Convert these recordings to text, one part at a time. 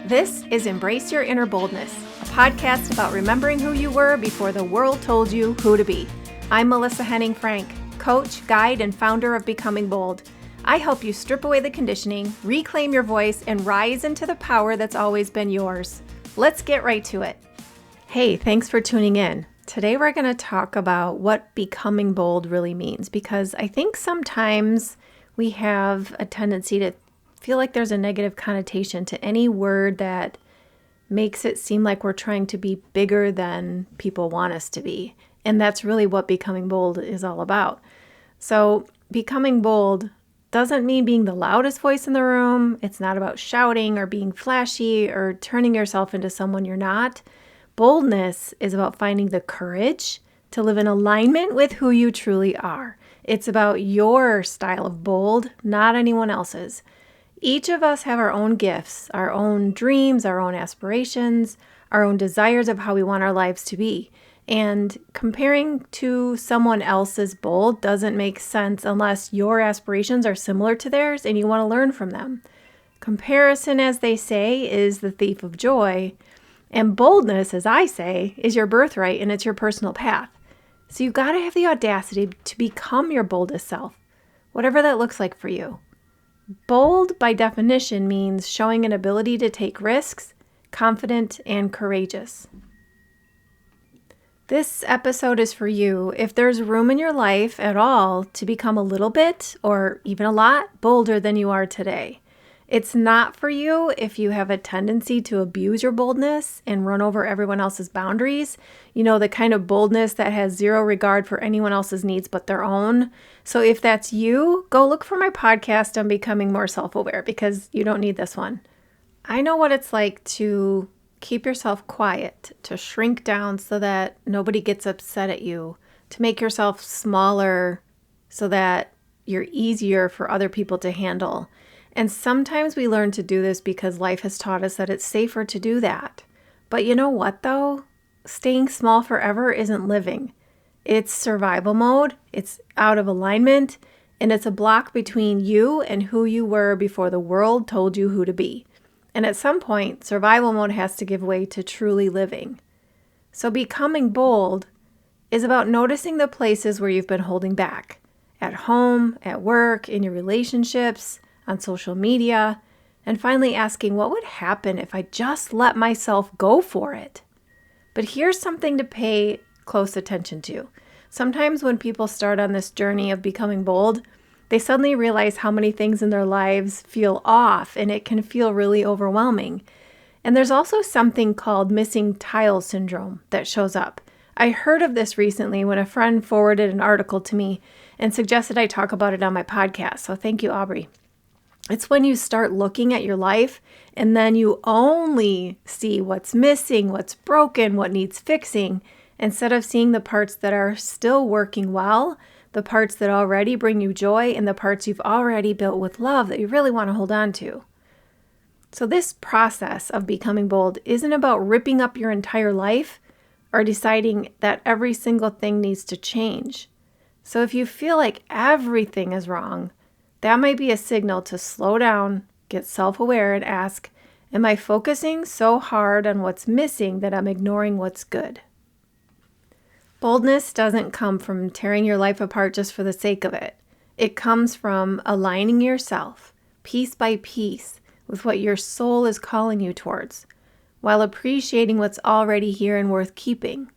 This is Embrace Your Inner Boldness, a podcast about remembering who you were before the world told you who to be. I'm Melissa Henning Frank, coach, guide, and founder of Becoming Bold. I help you strip away the conditioning, reclaim your voice, and rise into the power that's always been yours. Let's get right to it. Hey, thanks for tuning in. Today we're going to talk about what becoming bold really means, because I think sometimes we have a tendency to feel like there's a negative connotation to any word that makes it seem like we're trying to be bigger than people want us to be. And that's really what becoming bold is all about. So becoming bold doesn't mean being the loudest voice in the room. It's not about shouting or being flashy or turning yourself into someone you're not. Boldness is about finding the courage to live in alignment with who you truly are. It's about your style of bold, not anyone else's. Each of us have our own gifts, our own dreams, our own aspirations, our own desires of how we want our lives to be. And comparing to someone else's bold doesn't make sense unless your aspirations are similar to theirs and you want to learn from them. Comparison, as they say, is the thief of joy. And boldness, as I say, is your birthright and it's your personal path. So you've got to have the audacity to become your boldest self, whatever that looks like for you. Bold, by definition, means showing an ability to take risks, confident and courageous. This episode is for you if there's room in your life at all to become a little bit or even a lot bolder than you are today. It's not for you if you have a tendency to abuse your boldness and run over everyone else's boundaries. You know, the kind of boldness that has zero regard for anyone else's needs but their own. So if that's you, go look for my podcast on becoming more self-aware because you don't need this one. I know what it's like to keep yourself quiet, to shrink down so that nobody gets upset at you, to make yourself smaller so that you're easier for other people to handle. And sometimes we learn to do this because life has taught us that it's safer to do that. But you know what though? Staying small forever isn't living. It's survival mode, it's out of alignment, and it's a block between you and who you were before the world told you who to be. And at some point, survival mode has to give way to truly living. So becoming bold is about noticing the places where you've been holding back. At home, at work, in your relationships, on social media, and finally asking what would happen if I just let myself go for it. But here's something to pay close attention to. Sometimes when people start on this journey of becoming bold, they suddenly realize how many things in their lives feel off, and it can feel really overwhelming. And there's also something called missing tile syndrome that shows up. I heard of this recently when a friend forwarded an article to me and suggested I talk about it on my podcast. So thank you, Aubrey. It's when you start looking at your life and then you only see what's missing, what's broken, what needs fixing, instead of seeing the parts that are still working well, the parts that already bring you joy, and the parts you've already built with love that you really want to hold on to. So this process of becoming bold isn't about ripping up your entire life or deciding that every single thing needs to change. So if you feel like everything is wrong, that might be a signal to slow down, get self-aware, and ask, am I focusing so hard on what's missing that I'm ignoring what's good? Boldness doesn't come from tearing your life apart just for the sake of it. It comes from aligning yourself, piece by piece, with what your soul is calling you towards, while appreciating what's already here and worth keeping.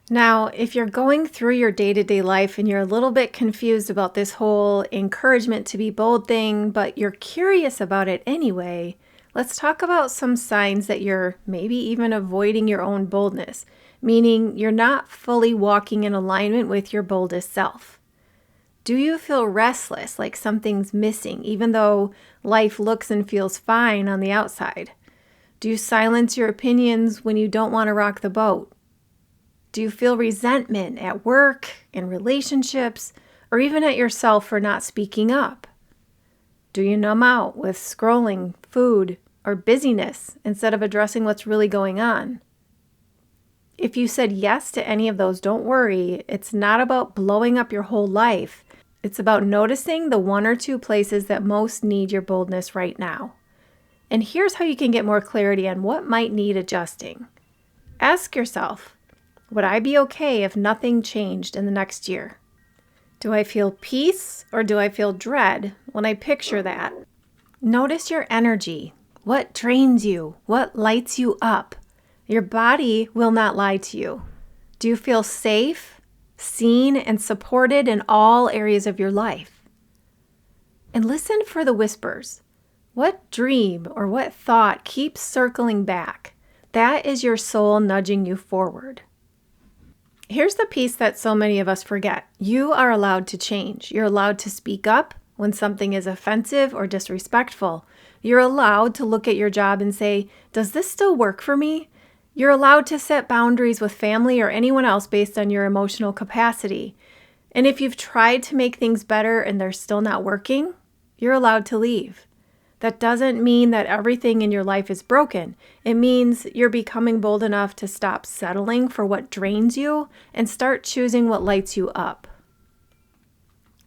Now, if you're going through your day-to-day life and you're a little bit confused about this whole encouragement to be bold thing, but you're curious about it anyway, let's talk about some signs that you're maybe even avoiding your own boldness, meaning you're not fully walking in alignment with your boldest self. Do you feel restless, like something's missing, even though life looks and feels fine on the outside? Do you silence your opinions when you don't want to rock the boat? Do you feel resentment at work, in relationships, or even at yourself for not speaking up? Do you numb out with scrolling, food, or busyness instead of addressing what's really going on? If you said yes to any of those, don't worry. It's not about blowing up your whole life. It's about noticing the one or two places that most need your boldness right now. And here's how you can get more clarity on what might need adjusting. Ask yourself, would I be okay if nothing changed in the next year? Do I feel peace or do I feel dread when I picture that? Notice your energy. What drains you? What lights you up? Your body will not lie to you. Do you feel safe, seen, and supported in all areas of your life? And listen for the whispers. What dream or what thought keeps circling back? That is your soul nudging you forward. Here's the piece that so many of us forget. You are allowed to change. You're allowed to speak up when something is offensive or disrespectful. You're allowed to look at your job and say, does this still work for me? You're allowed to set boundaries with family or anyone else based on your emotional capacity. And if you've tried to make things better and they're still not working, you're allowed to leave. That doesn't mean that everything in your life is broken. It means you're becoming bold enough to stop settling for what drains you and start choosing what lights you up.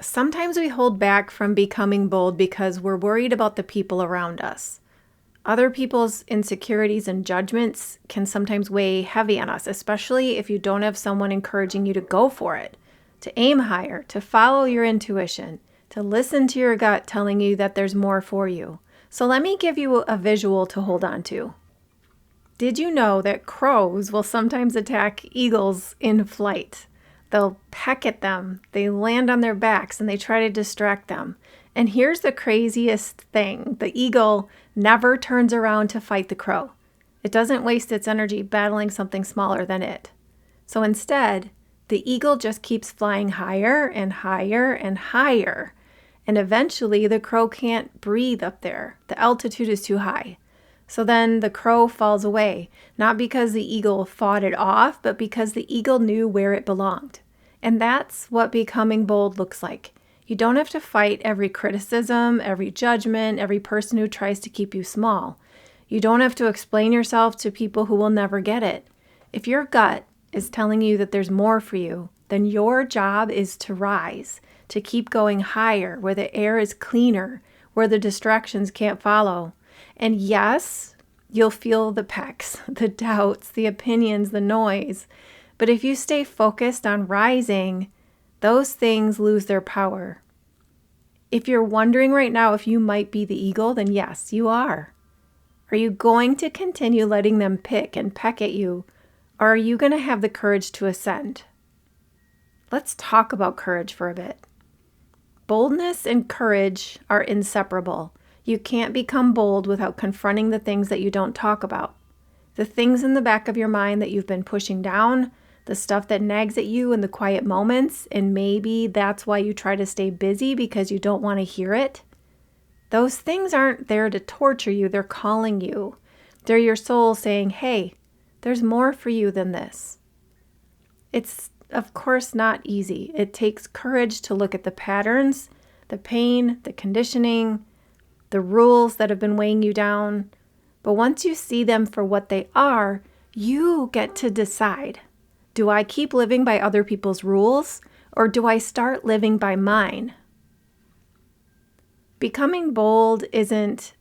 Sometimes we hold back from becoming bold because we're worried about the people around us. Other people's insecurities and judgments can sometimes weigh heavy on us, especially if you don't have someone encouraging you to go for it, to aim higher, to follow your intuition, to listen to your gut telling you that there's more for you. So let me give you a visual to hold on to. Did you know that crows will sometimes attack eagles in flight? They'll peck at them, they land on their backs, and they try to distract them. And here's the craziest thing. The eagle never turns around to fight the crow. It doesn't waste its energy battling something smaller than it. So instead, the eagle just keeps flying higher and higher and higher. And eventually the crow can't breathe up there. The altitude is too high. So then the crow falls away, not because the eagle fought it off, but because the eagle knew where it belonged. And that's what becoming bold looks like. You don't have to fight every criticism, every judgment, every person who tries to keep you small. You don't have to explain yourself to people who will never get it. If your gut is telling you that there's more for you, then your job is to rise, to keep going higher, where the air is cleaner, where the distractions can't follow. And yes, you'll feel the pecks, the doubts, the opinions, the noise. But if you stay focused on rising, those things lose their power. If you're wondering right now if you might be the eagle, then yes, you are. Are you going to continue letting them pick and peck at you, or are you going to have the courage to ascend? Let's talk about courage for a bit. Boldness and courage are inseparable. You can't become bold without confronting the things that you don't talk about. The things in the back of your mind that you've been pushing down, the stuff that nags at you in the quiet moments, and maybe that's why you try to stay busy because you don't want to hear it. Those things aren't there to torture you, they're calling you. They're your soul saying, hey, there's more for you than this. It's of course not easy. It takes courage to look at the patterns, the pain, the conditioning, the rules that have been weighing you down. But once you see them for what they are, you get to decide. Do I keep living by other people's rules, or do I start living by mine? Becoming bold isn't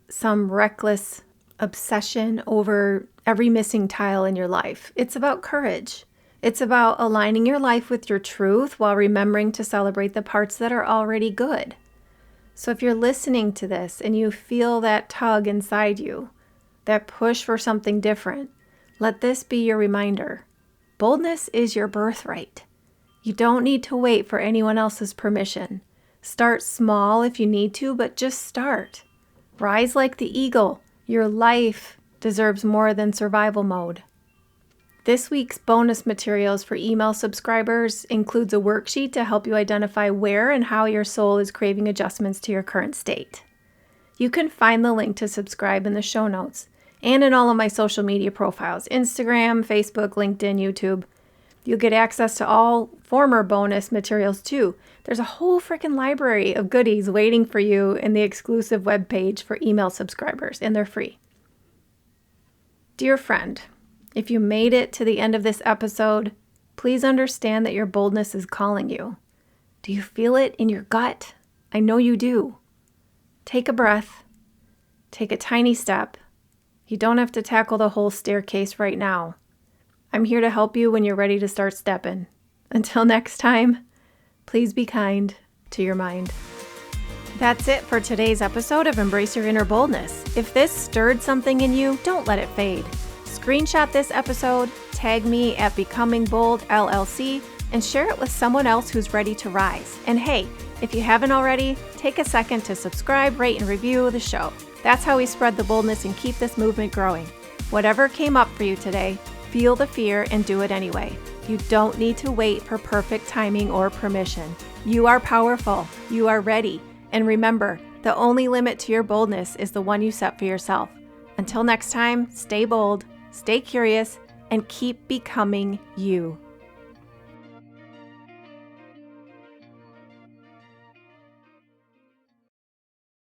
some reckless obsession over every missing tile in your life. It's about courage. It's about aligning your life with your truth while remembering to celebrate the parts that are already good. So if you're listening to this and you feel that tug inside you, that push for something different, let this be your reminder. Boldness is your birthright. You don't need to wait for anyone else's permission. Start small if you need to, but just start. Rise like the eagle. Your life deserves more than survival mode. This week's bonus materials for email subscribers includes a worksheet to help you identify where and how your soul is craving adjustments to your current state. You can find the link to subscribe in the show notes and in all of my social media profiles, Instagram, Facebook, LinkedIn, YouTube. You'll get access to all former bonus materials too. There's a whole freaking library of goodies waiting for you in the exclusive webpage for email subscribers, and they're free. Dear friend, if you made it to the end of this episode, please understand that your boldness is calling you. Do you feel it in your gut? I know you do. Take a breath. Take a tiny step. You don't have to tackle the whole staircase right now. I'm here to help you when you're ready to start stepping. Until next time, please be kind to your mind. That's it for today's episode of Embrace Your Inner Boldness. If this stirred something in you, don't let it fade. Screenshot this episode, tag me at Becoming Bold LLC, and share it with someone else who's ready to rise. And hey, if you haven't already, take a second to subscribe, rate, and review the show. That's how we spread the boldness and keep this movement growing. Whatever came up for you today, feel the fear and do it anyway. You don't need to wait for perfect timing or permission. You are powerful. You are ready. And remember, the only limit to your boldness is the one you set for yourself. Until next time, stay bold, stay curious, and keep becoming you.